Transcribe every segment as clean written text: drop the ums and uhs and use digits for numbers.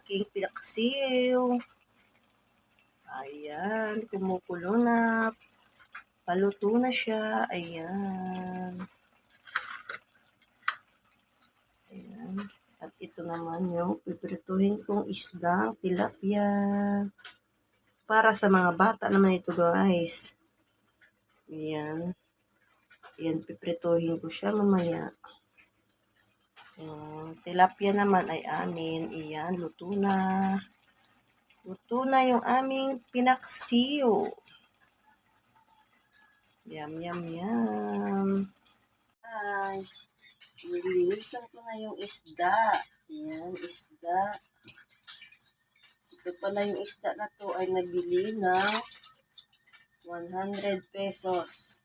aking pinaksiw. Ayan, kumukulo na. Paluto na siya. Ayan. Ayan. At ito naman yung piprituhin kong isda, tilapia. Para sa mga bata naman ito, guys. Ayan. Ayan, piprituhin ko siya mamaya. Tilapia naman ay amin. Ayan, luto na. Luto na yung aming pinaksiyo. Yum, yum, yum. Guys, nilinisan ko na yung isda. Ayan, isda. Ito pala yung isda na to ay nabili ng 100 pesos.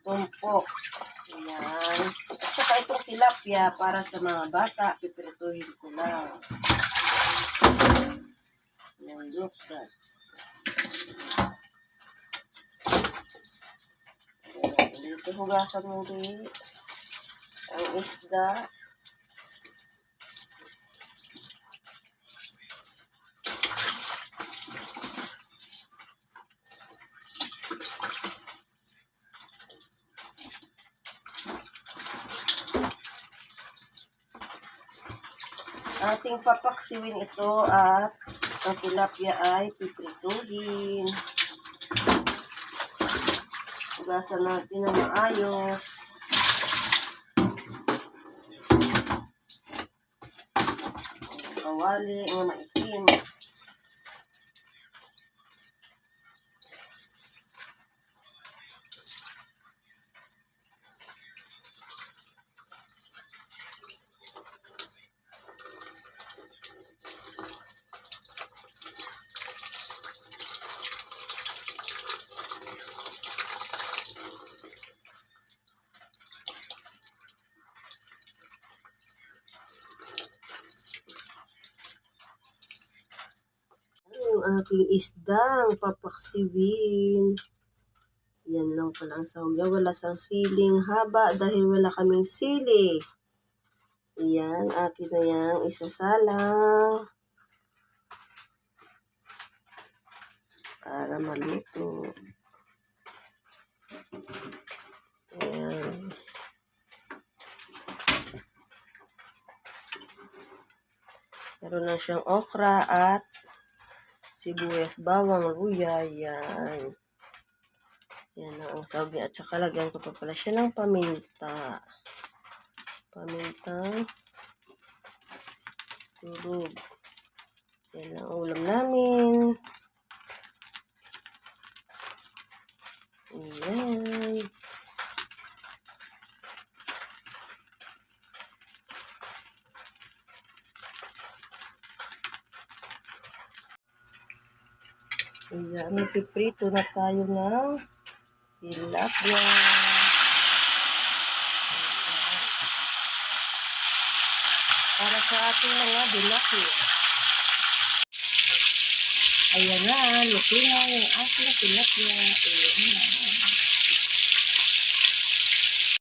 Tumpok. Ayan. At saka itong tilapia para sa mga bata, piprituhin ko lang. Ayan, look that. Dito hugasan mo rin ang isda. Ating papaksiwin ito at ang tilapia ay piprituhin. Hugasan natin na maayos. Kawali ang maitim. Yung aking isdang papaksiwin. Yan lang pala ang sahog niya. Wala sang siling haba dahil wala kaming sili. Yan, akin na yan. Isasalang. Para maluto. Ayan. Meron na siyang okra at sibuyas, bawang, luya. Yan. Yan ang sahog niya. At saka lagyan ko pa pala siya ng paminta. Pamintang turog. Yan ang ulam namin. Ayan. Ayan, napiprito na tayo ng tilapia. Para sa ating mga dilaki. Ayan na, luto na yung ating tilapia. Ayan na.